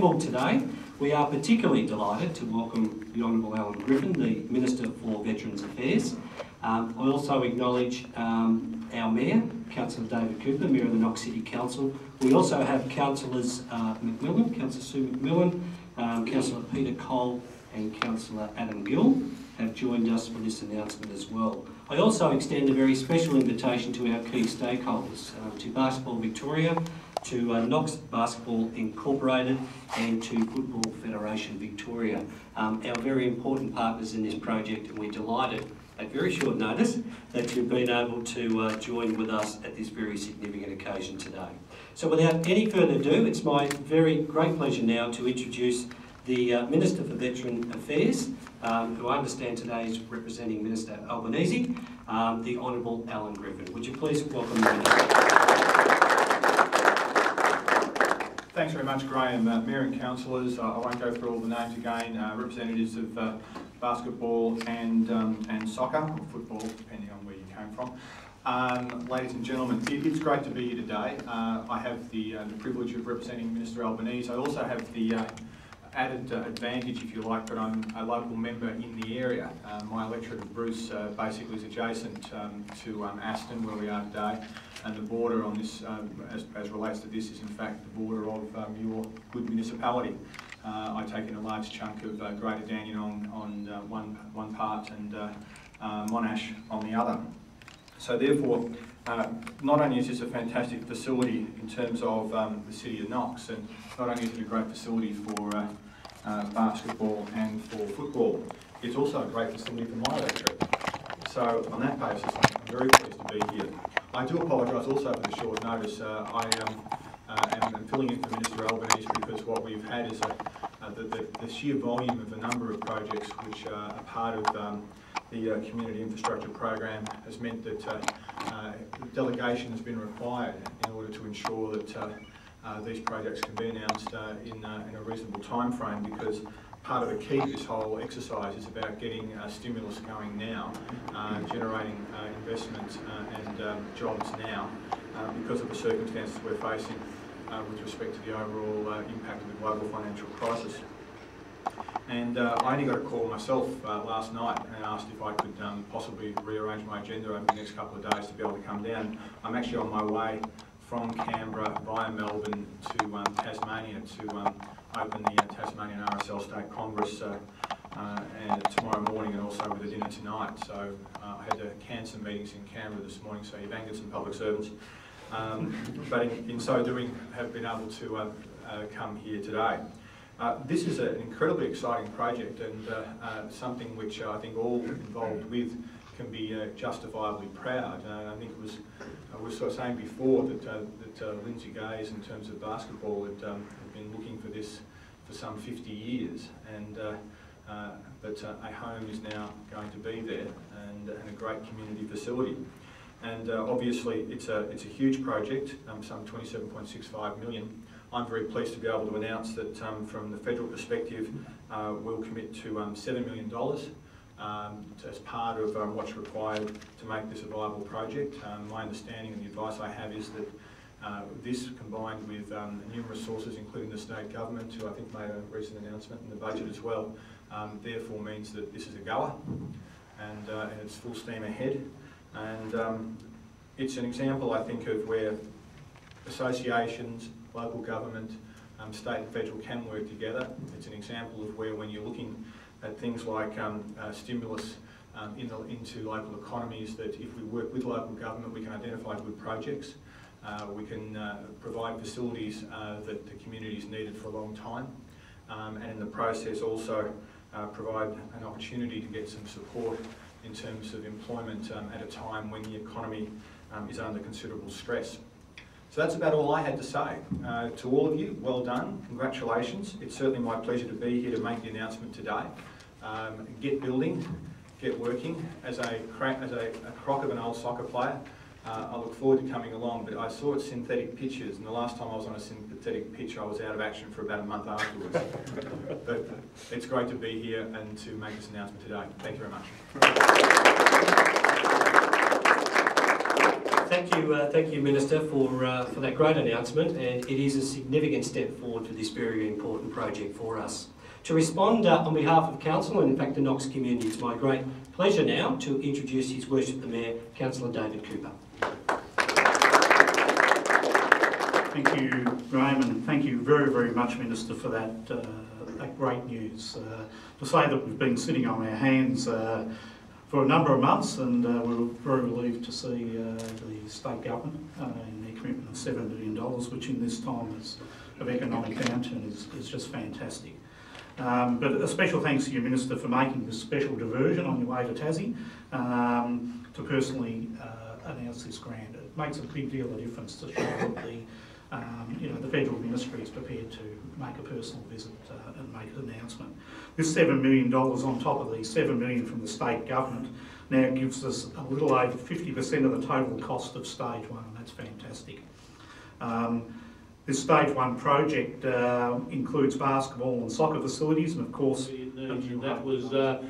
assembled today, we are particularly delighted to welcome the Honourable Alan Griffin, the Minister for Veterans Affairs. I also acknowledge our Mayor, Councillor David Cooper, Mayor of the Knox City Council. We also have Councillors McMillan, Councillor Sue McMillan, Councillor Peter Cole and Councillor Adam Gill have joined us for this announcement as well. I also extend a very special invitation to our key stakeholders, to Basketball Victoria, to Knox Basketball Incorporated and to Football Federation Victoria, our very important partners in this project, and we're delighted at very short notice that you've been able to join with us at this very significant occasion today. So without any further ado, it's my very great pleasure now to introduce the Minister for Veteran Affairs, who I understand today is representing Minister Albanese, the Honourable Alan Griffin. Would you please welcome the Minister? Thanks very much, Graham. Mayor and councillors, I won't go through all the names again, representatives of basketball and soccer, or football, depending on where you came from. Ladies and gentlemen, it's great to be here today. I have the privilege of representing Minister Albanese. I also have the added advantage, if you like, that I'm a local member in the area. My electorate of Bruce basically is adjacent to Aston, where we are today, and the border on this, as relates to this, is in fact the border of your good municipality. I take in a large chunk of Greater Dandenong on one part and Monash on the other. So therefore, not only is this a fantastic facility in terms of the City of Knox, and not only is it a great facility for basketball and for football, it's also a great facility for my electorate. So on that basis, I'm very pleased to be here. I do apologise also for the short notice. I am filling in for Minister Albanese because what we've had is the sheer volume of the number of projects which are part of the Community Infrastructure Program has meant that delegation has been required in order to ensure that these projects can be announced in a reasonable time frame, because part of the key to this whole exercise is about getting stimulus going now, generating investment and jobs now, because of the circumstances we're facing with respect to the overall impact of the global financial crisis. And I only got a call myself last night and asked if I could possibly rearrange my agenda over the next couple of days to be able to come down. I'm actually on my way from Canberra via Melbourne to Tasmania to open the Tasmanian RSL State Congress and tomorrow morning, and also with a dinner tonight. So I had to cancel meetings in Canberra this morning, so you've angered some public servants. But in so doing, have been able to come here today. This is an incredibly exciting project, and something which I think all involved with can be justifiably proud. I think it was, I was sort of saying before that Lindsay Gaze, in terms of basketball, had been looking for this for some 50 years, and but a home is now going to be there, and a great community facility. And obviously it's a huge project, some 27.65 million. I'm very pleased to be able to announce that from the federal perspective, we'll commit to $7 million as part of what's required to make this a viable project. My understanding and the advice I have is that this, combined with numerous sources, including the state government, who I think made a recent announcement in the budget as well, therefore means that this is a goer, and it's full steam ahead. And it's an example, I think, of where associations, local government, state and federal can work together. It's an example of where, when you're looking at things like stimulus into local economies, that if we work with local government, we can identify good projects. We can provide facilities that the community's needed for a long time, and in the process also provide an opportunity to get some support in terms of employment at a time when the economy is under considerable stress. So that's about all I had to say. To all of you, well done, congratulations. It's certainly my pleasure to be here to make the announcement today. Get building, get working. As a crock of an old soccer player, I look forward to coming along, but I saw its synthetic pitches, and the last time I was on a synthetic pitch I was out of action for about a month afterwards. But it's great to be here and to make this announcement today. Thank you very much. Thank you, Minister, for that great announcement, and it is a significant step forward for this very important project for us. To respond on behalf of Council and in fact the Knox community, it's my great pleasure now to introduce His Worship the Mayor, Councillor David Cooper. Thank you, Graham, and thank you very, very much, Minister, for that great news. To say that we've been sitting on our hands for a number of months, and we're very relieved to see the state government in their commitment of $7 million, which in this time of economic downturn is just fantastic. But a special thanks to you, Minister, for making this special diversion on your way to Tassie to personally announce this grant. It makes a big deal of difference to show that the federal ministry is prepared to make a personal visit and make an announcement. This $7 million on top of the $7 million from the state government now gives us a little over 50% of the total cost of stage one, and that's fantastic. This stage one project includes basketball and soccer facilities, and of course that was a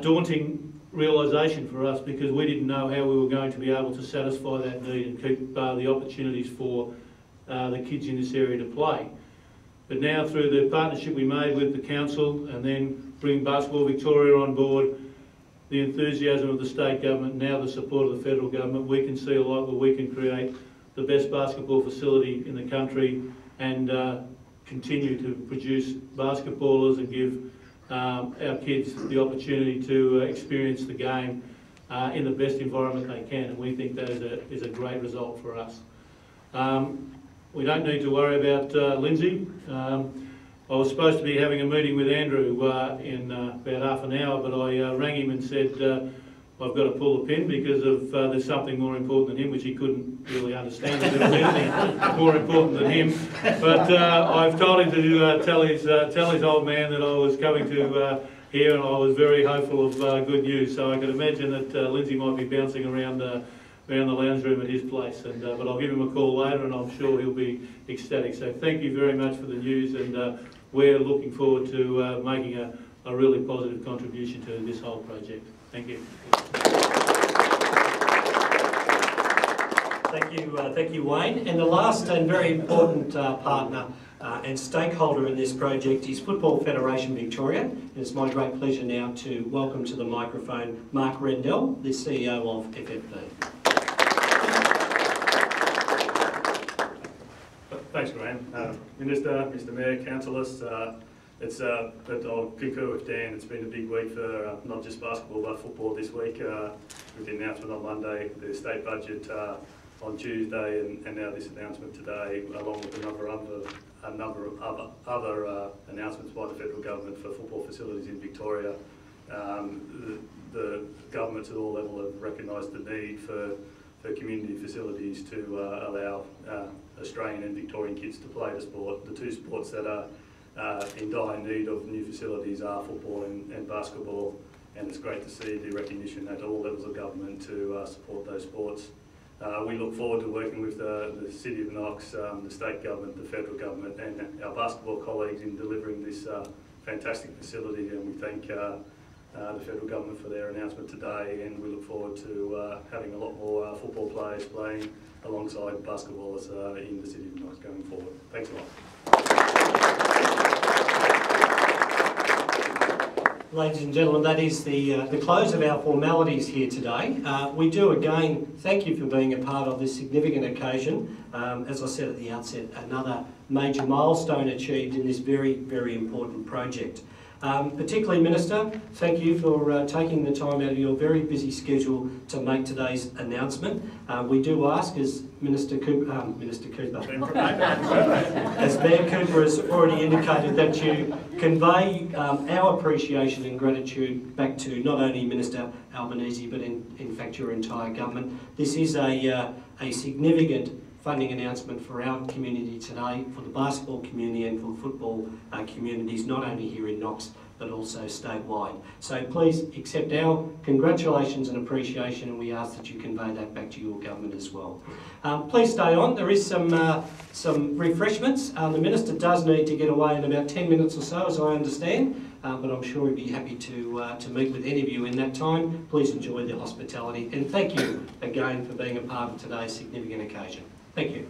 daunting realisation for us, because we didn't know how we were going to be able to satisfy that need and keep the opportunities for the kids in this area to play. But now, through the partnership we made with the council and then bring Basketball Victoria on board, the enthusiasm of the state government, now the support of the federal government, we can see a lot where we can create the best basketball facility in the country and continue to produce basketballers and give our kids the opportunity to experience the game in the best environment they can, and we think that is a great result for us. We don't need to worry about Lindsay. I was supposed to be having a meeting with Andrew in about half an hour, but I rang him and said I've got to pull the pin because of there's something more important than him, which he couldn't really understand if there was anything more important than him. But I've told him to tell his old man that I was coming to here, and I was very hopeful of good news. So I could imagine that Lindsay might be bouncing around the lounge room at his place, but I'll give him a call later, and I'm sure he'll be ecstatic. So thank you very much for the news, and we're looking forward to making a really positive contribution to this whole project. Thank you. Thank you, Wayne. And the last and very important partner and stakeholder in this project is Football Federation Victoria. And it's my great pleasure now to welcome to the microphone Mark Rendell, the CEO of FFP. Thanks, Graham. Minister, Mr Mayor, councillors, I'll concur with Dan. It's been a big week for not just basketball but football this week. With the announcement on Monday, the state budget on Tuesday, and now this announcement today, along with a number of other announcements by the federal government for football facilities in Victoria. The governments at all levels have recognised the need for community facilities to allow Australian and Victorian kids to play the sport. The two sports that are in dire need of new facilities are football and basketball, and it's great to see the recognition at all levels of government to support those sports. We look forward to working with the City of Knox, the state government, the federal government, and our basketball colleagues in delivering this fantastic facility, and we thank the federal government for their announcement today, and we look forward to having a lot more football players playing alongside basketballers in the City of Knox going forward. Thanks a lot. Ladies and gentlemen, that is the close of our formalities here today. We do again thank you for being a part of this significant occasion. As I said at the outset, another major milestone achieved in this very, very important project. Particularly, Minister, thank you for taking the time out of your very busy schedule to make today's announcement. We do ask, as Minister Cooper, as Mayor Cooper has already indicated, that you convey our appreciation and gratitude back to not only Minister Albanese, but in fact your entire government. This is a significant funding announcement for our community today, for the basketball community and for the football communities, not only here in Knox, but also statewide. So please accept our congratulations and appreciation, and we ask that you convey that back to your government as well. Please stay on. There is some refreshments. The Minister does need to get away in about 10 minutes or so, as I understand, but I'm sure he'd be happy to meet with any of you in that time. Please enjoy the hospitality, and thank you again for being a part of today's significant occasion. Thank you.